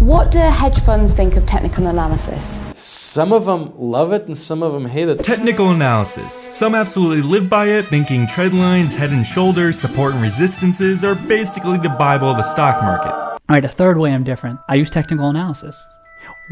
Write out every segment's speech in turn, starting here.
What do hedge funds think of technical analysis? Some of them love it and some of them hate it. Technical analysis. Some absolutely live by it, thinking trend lines, head and shoulders, support and resistances are basically the Bible of the stock market. Alright, a third way I'm different. I use technical analysis.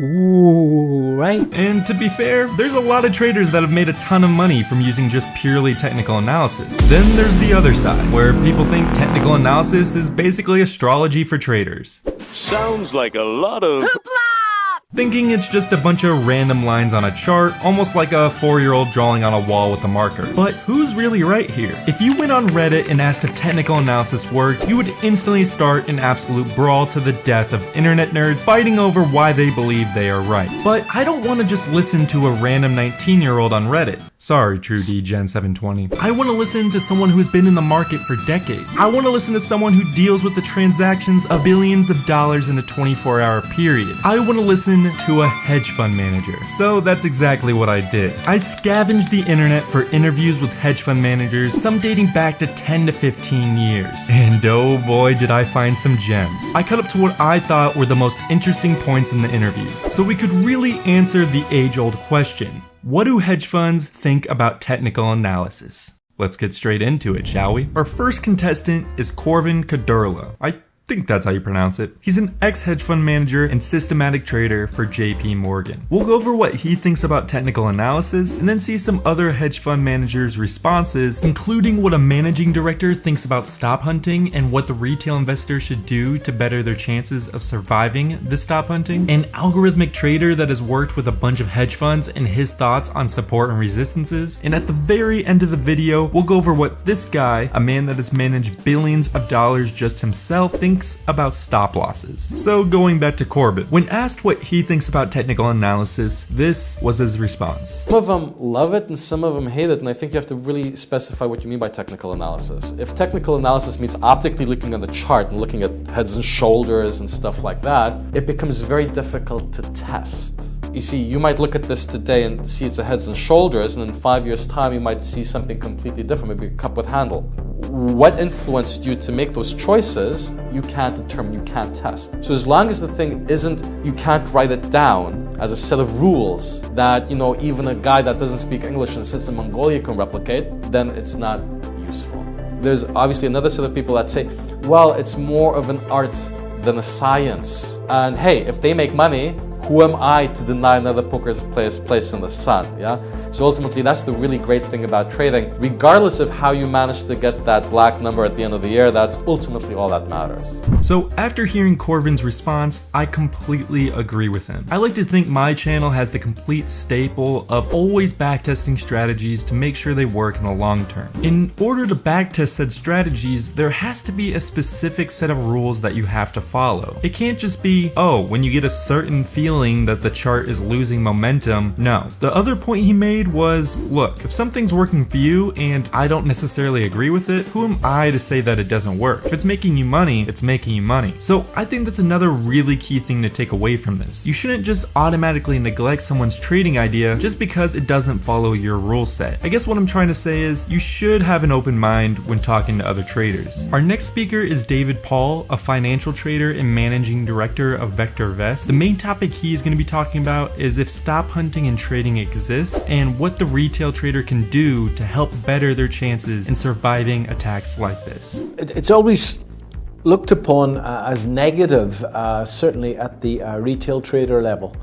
Ooh, right? And to be fair, there's a lot of traders that have made a ton of money from using just purely technical analysis. Then there's the other side, where people think technical analysis is basically astrology for traders. Sounds like a lot of Thinking it's just a bunch of random lines on a chart, almost like a 4-year-old drawing on a wall with a marker. But who's really right here? If you went on Reddit and asked if technical analysis worked, you would instantly start an absolute brawl to the death of internet nerds fighting over why they believe they are right. But I don't want to just listen to a random 19-year-old on Reddit. Sorry, TrueD Gen 720. I want to listen to someone who has been in the market for decades. I want to listen to someone who deals with the transactions of billions of dollars in a 24-hour period. I want to listen to a hedge fund manager. So that's exactly what I did. I scavenged the internet for interviews with hedge fund managers, some dating back to 10 to 15 years. And oh boy, did I find some gems. I cut up to what I thought were the most interesting points in the interviews, so we could really answer the age-old question. What do hedge funds think about technical analysis? Let's get straight into it, shall we? Our first contestant is Corvin Kadurla. I think that's how you pronounce it. He's an ex-hedge fund manager and systematic trader for JP Morgan. We'll go over what he thinks about technical analysis and then see some other hedge fund managers' responses, including what a managing director thinks about stop hunting and what the retail investor should do to better their chances of surviving the stop hunting, an algorithmic trader that has worked with a bunch of hedge funds and his thoughts on support and resistances, and at the very end of the video, we'll go over what this guy, a man that has managed billions of dollars just himself, thinks about stop losses. So going back to Corbett, when asked what he thinks about technical analysis, this was his response. Some of them love it and some of them hate it, and I think you have to really specify what you mean by technical analysis. If technical analysis means optically looking at the chart and looking at heads and shoulders and stuff like that, it becomes very difficult to test. You see, you might look at this today and see it's a heads and shoulders, and in 5 years' time you might see something completely different, maybe a cup with handle. What influenced you to make those choices, you can't determine, you can't test. So as long as the thing isn't, you can't write it down as a set of rules that, you know, even a guy that doesn't speak English and sits in Mongolia can replicate, then it's not useful. There's obviously another set of people that say, well, it's more of an art than a science. And hey, if they make money, who am I to deny another poker player's place in the sun, yeah? So ultimately, that's the really great thing about trading. Regardless of how you manage to get that black number at the end of the year, that's ultimately all that matters. So after hearing Corvin's response, I completely agree with him. I like to think my channel has the complete staple of always backtesting strategies to make sure they work in the long term. In order to backtest said strategies, there has to be a specific set of rules that you have to follow. It can't just be, oh, when you get a certain feeling that the chart is losing momentum. No. The other point he made was, look, if something's working for you and I don't necessarily agree with it, who am I to say that it doesn't work? If it's making you money, it's making you money. So I think that's another really key thing to take away from this. You shouldn't just automatically neglect someone's trading idea just because it doesn't follow your rule set. I guess what I'm trying to say is you should have an open mind when talking to other traders. Our next speaker is David Paul, a financial trader and managing director of Vector Vest. The main topic he is going to be talking about is if stop hunting and trading exists and what the retail trader can do to help better their chances in surviving attacks like this. It's always looked upon as negative, certainly at the retail trader level.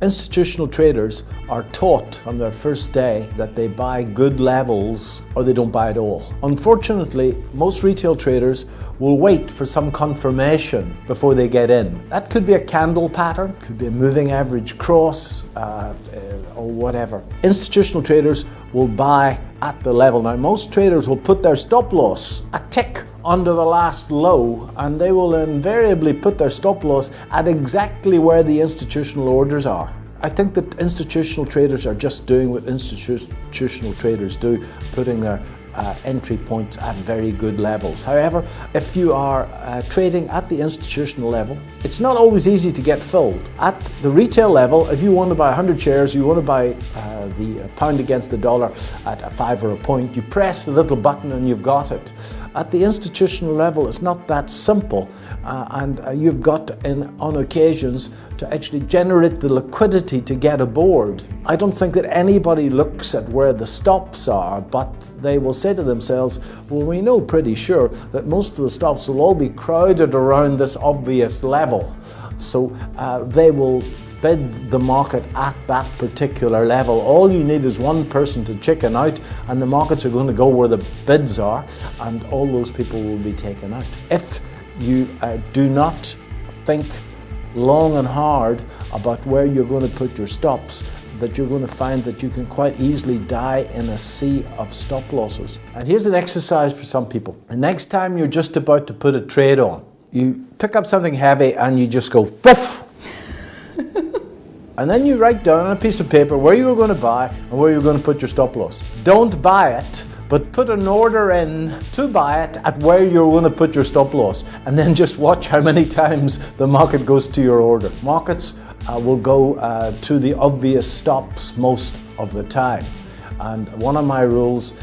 Institutional traders are taught from their first day that they buy good levels or they don't buy at all. Unfortunately, most retail traders will wait for some confirmation before they get in. That could be a candle pattern, could be a moving average cross, or whatever. Institutional traders will buy at the level. Now, most traders will put their stop loss a tick under the last low, and they will invariably put their stop loss at exactly where the institutional orders are. I think that institutional traders are just doing what institutional traders do, putting their entry points at very good levels. However, if you are trading at the institutional level, it's not always easy to get filled. At the retail level, if you want to buy 100 shares, you want to buy the pound against the dollar at a 5 or a point, you press the little button and you've got it. At the institutional level, it's not that simple, and you've got, on occasions, to actually generate the liquidity to get aboard. I don't think that anybody looks at where the stops are, but they will say to themselves, well, we know pretty sure that most of the stops will all be crowded around this obvious level. So they will bid the market at that particular level. All you need is one person to chicken out, and the markets are going to go where the bids are, and all those people will be taken out. If you do not think long and hard about where you're going to put your stops, that you're going to find that you can quite easily die in a sea of stop losses. And here's an exercise for some people. The next time you're just about to put a trade on, you pick up something heavy and you just go poof. And then you write down on a piece of paper where you're going to buy and where you're going to put your stop loss. Don't buy it, but put an order in to buy it at where you're going to put your stop loss. And then just watch how many times the market goes to your order. Markets will go to the obvious stops most of the time. And one of my rules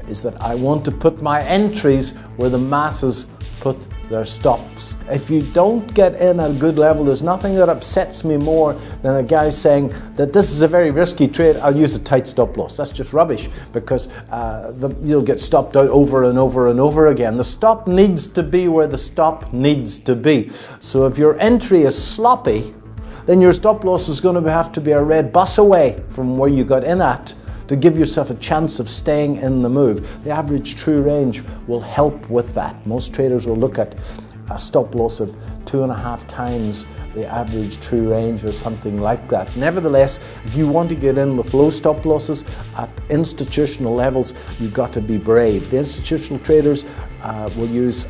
is that I want to put my entries where the masses put their stops. If you don't get in at a good level, there's nothing that upsets me more than a guy saying that this is a very risky trade, I'll use a tight stop loss. That's just rubbish, because you'll get stopped out over and over and over again. The stop needs to be where the stop needs to be. So if your entry is sloppy, then your stop loss is going to have to be a red bus away from where you got in at, to give yourself a chance of staying in the move. The average true range will help with that. Most traders will look at a stop loss of 2.5 times the average true range or something like that. Nevertheless, if you want to get in with low stop losses at institutional levels, you've got to be brave. The institutional traders will use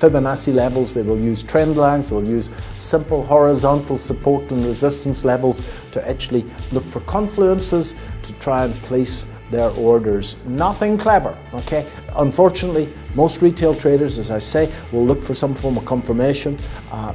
Fibonacci levels, they will use trend lines, they'll use simple horizontal support and resistance levels to actually look for confluences to try and place their orders. Nothing clever, okay? Unfortunately, most retail traders, as I say, will look for some form of confirmation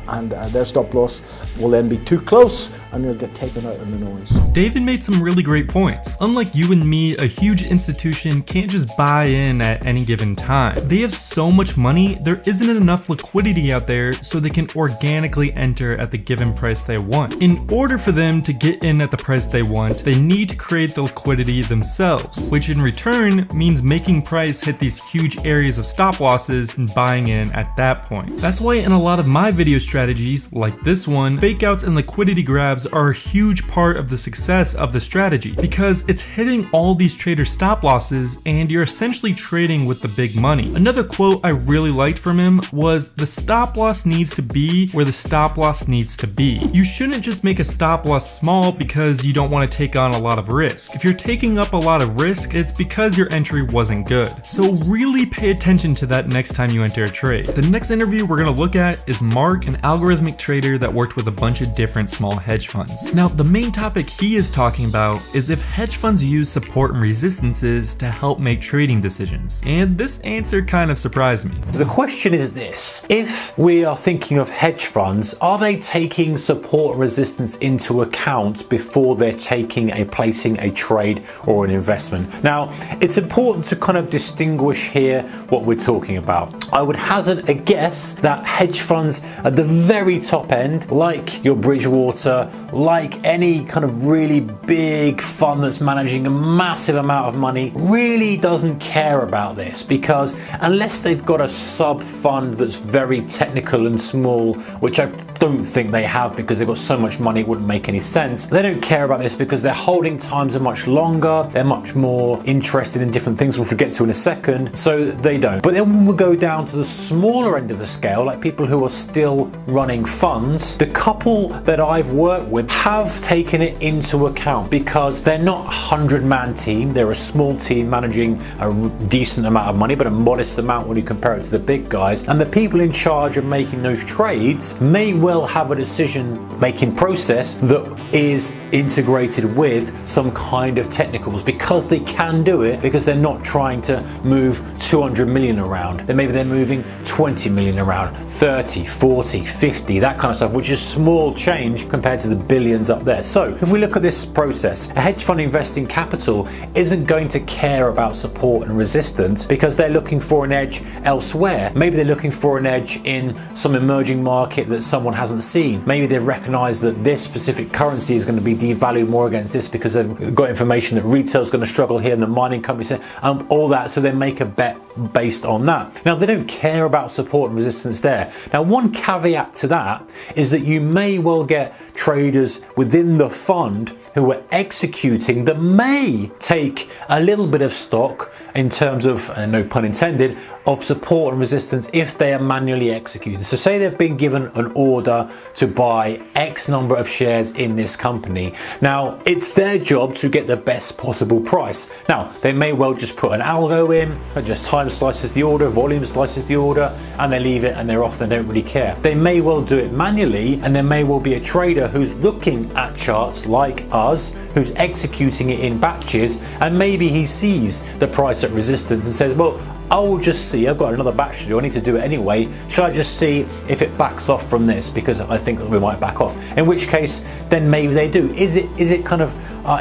and their stop loss will then be too close and they'll get taken out in the noise. David made some really great points. Unlike you and me, a huge institution can't just buy in at any given time. They have so much money, there isn't enough liquidity out there so they can organically enter at the given price they want. In order for them to get in at the price they want, they need to create the liquidity themselves, which in return means making price hit these huge areas of stop losses and buying in at that point. That's why in a lot of my video strategies, like this one, fake outs and liquidity grabs are a huge part of the success of the strategy, because it's hitting all these trader stop losses and you're essentially trading with the big money. Another quote I really liked from him was, the stop loss needs to be where the stop loss needs to be. You shouldn't just make a stop loss small because you don't want to take on a lot of risk. If you're taking up a lot of risk, it's because your entry wasn't good. So really pay attention to that next time you enter a trade. The next interview we're going to look at is Mark, an algorithmic trader that worked with a bunch of different small hedge funds. Now, the main topic he is talking about is if hedge funds use support and resistances to help make trading decisions. And this answer kind of surprised me. So the question is this: if we are thinking of hedge funds, are they taking support and resistance into account before they're placing a trade or an investment? Now, it's important to kind of distinguish here what we're talking about. I would hazard a guess that hedge funds at the very top end, like your Bridgewater, like any kind of really big fund that's managing a massive amount of money, really doesn't care about this, because unless they've got a sub fund that's very technical and small, which I don't think they have because they've got so much money it wouldn't make any sense, they don't care about this because their holding times are much longer, they're much more interested in different things, which we'll get to in a second, so they don't. But then when we go down to the smaller end of the scale, like people who are still running funds, the couple that I've worked with have taken it into account, because they're not a 100-man team, they're a small team managing a decent amount of money, but a modest amount when you compare it to the big guys, and the people in charge of making those trades may well have a decision-making process that is integrated with some kind of technicals, because they can do it, because they're not trying to move 200 million around. Then maybe they're moving 20 million around, 30, 40, 50, that kind of stuff, which is small change compared to the billions up there. So if we look at this process, a hedge fund investing capital isn't going to care about support and resistance because they're looking for an edge elsewhere. Maybe they're looking for an edge in some emerging market that someone hasn't seen. Maybe they've recognized that this specific currency is going to be devalued more against this because they've got information that retail's going to struggle here and the mining companies, all that, so they make a bet based on that. Now, they don't care about support and resistance there. Now, one caveat to that is that you may well get traders within the fund who are executing that may take a little bit of stock in terms of, no pun intended, of support and resistance if they are manually executed. So say they've been given an order to buy X number of shares in this company. Now, it's their job to get the best possible price. Now, they may well just put an algo in, that just time slices the order, volume slices the order, and they leave it and they're off, they don't really care. They may well do it manually, and there may well be a trader who's looking at charts like us, who's executing it in batches, and maybe he sees the price at resistance and says, well, I will just see, I've got another batch to do, I need to do it anyway, shall I just see if it backs off from this, because I think that we might back off, in which case then maybe they do. Is it kind of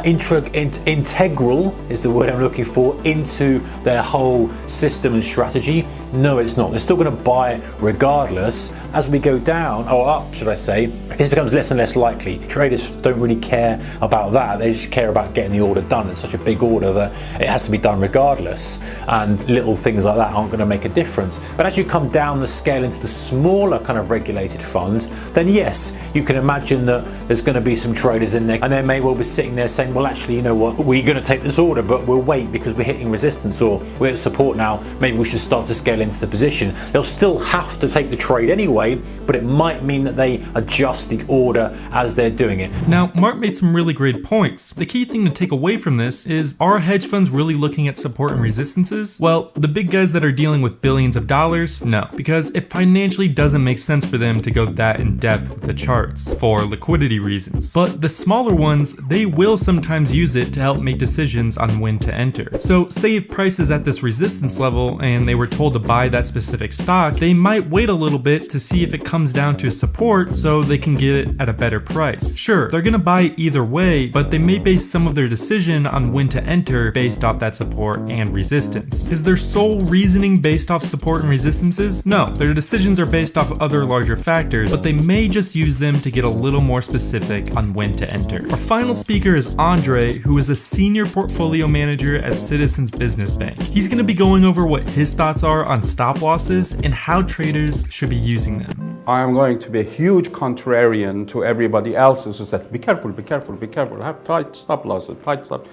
integral is the word I'm looking for, into their whole system and strategy? No, it's not. They're still going to buy regardless. As we go down, or up should I say, it becomes less and less likely. Traders don't really care about that, they just care about getting the order done. It's such a big order that it has to be done regardless, and little things like that aren't going to make a difference. But as you come down the scale into the smaller kind of regulated funds, then yes, you can imagine that there's going to be some traders in there, and they may well be sitting there saying, well, actually, you know what, we're going to take this order, but we'll wait because we're hitting resistance or we're at support now, maybe we should start to scale into the position. They'll still have to take the trade anyway, but it might mean that they adjust the order as they're doing it. Now, Mark made some really great points. The key thing to take away from this is, are hedge funds really looking at support and resistances? Well, the big guys that are dealing with billions of dollars, no, because it financially doesn't make sense for them to go that in depth with the charts for liquidity reasons. But the smaller ones, they will sometimes use it to help make decisions on when to enter. So say if price is at this resistance level and they were told to buy that specific stock, they might wait a little bit to see if it comes down to support so they can get it at a better price. Sure, they're gonna buy either way, but they may base some of their decision on when to enter based off that support and resistance. Is their sole reasoning based off support and resistances? No, their decisions are based off other larger factors, but they may just use them to get a little more specific on when to enter. Our final speaker is Andre, who is a senior portfolio manager at Citizens Business Bank. He's going to be going over what his thoughts are on stop losses and how traders should be using them. I am going to be a huge contrarian to everybody else who said, be careful, be careful, be careful, have tight stop losses, tight stop.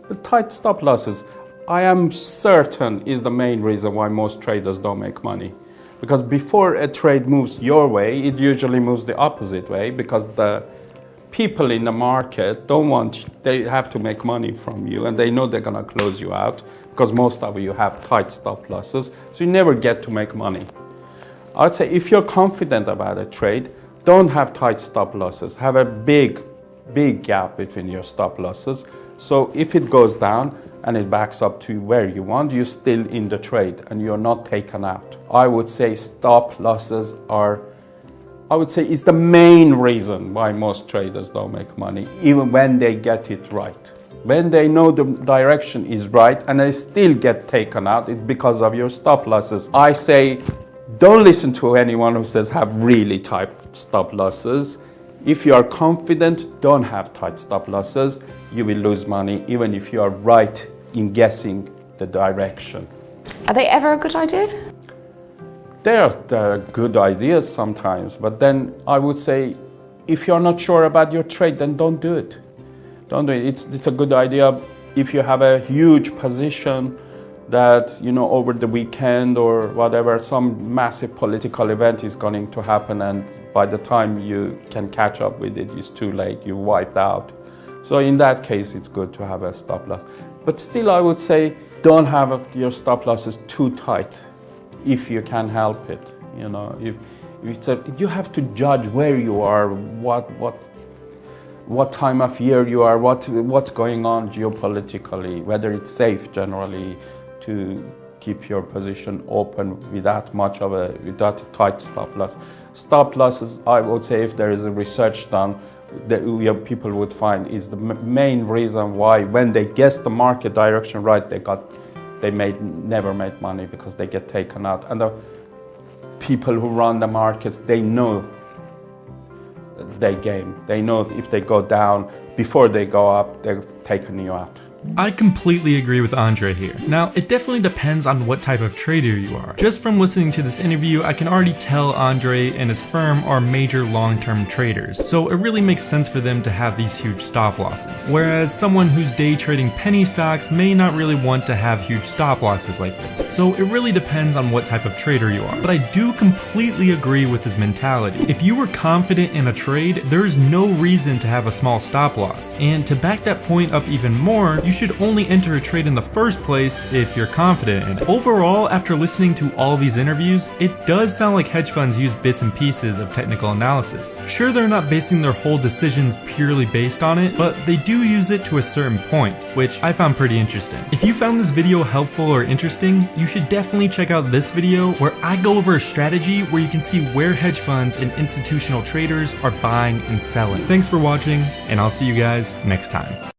But tight stop losses, I am certain, is the main reason why most traders don't make money. Because before a trade moves your way, it usually moves the opposite way, because the people in the market they have to make money from you, and they know they're going to close you out, because most of you have tight stop losses, so you never get to make money. I'd say if you're confident about a trade, don't have tight stop losses. Have a big gap between your stop losses. So if it goes down and it backs up to where you want, you're still in the trade and you're not taken out. I would say stop losses is the main reason why most traders don't make money, even when they get it right. When they know the direction is right and they still get taken out, it's because of your stop losses. I say, don't listen to anyone who says have really tight stop losses. If you are confident, don't have tight stop losses. You will lose money even if you are right in guessing the direction. Are they ever a good idea? They're good ideas sometimes, but then I would say if you're not sure about your trade, then don't do it. Don't do it. It's a good idea if you have a huge position that, over the weekend or whatever, some massive political event is going to happen, and by the time you can catch up with it, it's too late, you're wiped out. So in that case, it's good to have a stop loss. But still, I would say, don't have your stop losses too tight if you can help it. You have to judge where you are, what time of year you are, what's going on geopolitically, whether it's safe generally to keep your position open without a tight stop loss. Stop losses, I would say, if there is a research done, that people would find is the main reason why when they guess the market direction right, they never made money, because they get taken out. And the people who run the markets, they know their game. They know if they go down before they go up, they're taking you out. I completely agree with Andre here. Now, it definitely depends on what type of trader you are. Just from listening to this interview, I can already tell Andre and his firm are major long-term traders, so it really makes sense for them to have these huge stop losses. Whereas someone who's day trading penny stocks may not really want to have huge stop losses like this. So it really depends on what type of trader you are. But I do completely agree with his mentality. If you were confident in a trade, there's no reason to have a small stop loss. And to back that point up even more, you should only enter a trade in the first place if you're confident in it. Overall, after listening to all these interviews, it does sound like hedge funds use bits and pieces of technical analysis. Sure, they're not basing their whole decisions purely based on it, but they do use it to a certain point, which I found pretty interesting. If you found this video helpful or interesting, you should definitely check out this video where I go over a strategy where you can see where hedge funds and institutional traders are buying and selling. Thanks for watching, and I'll see you guys next time.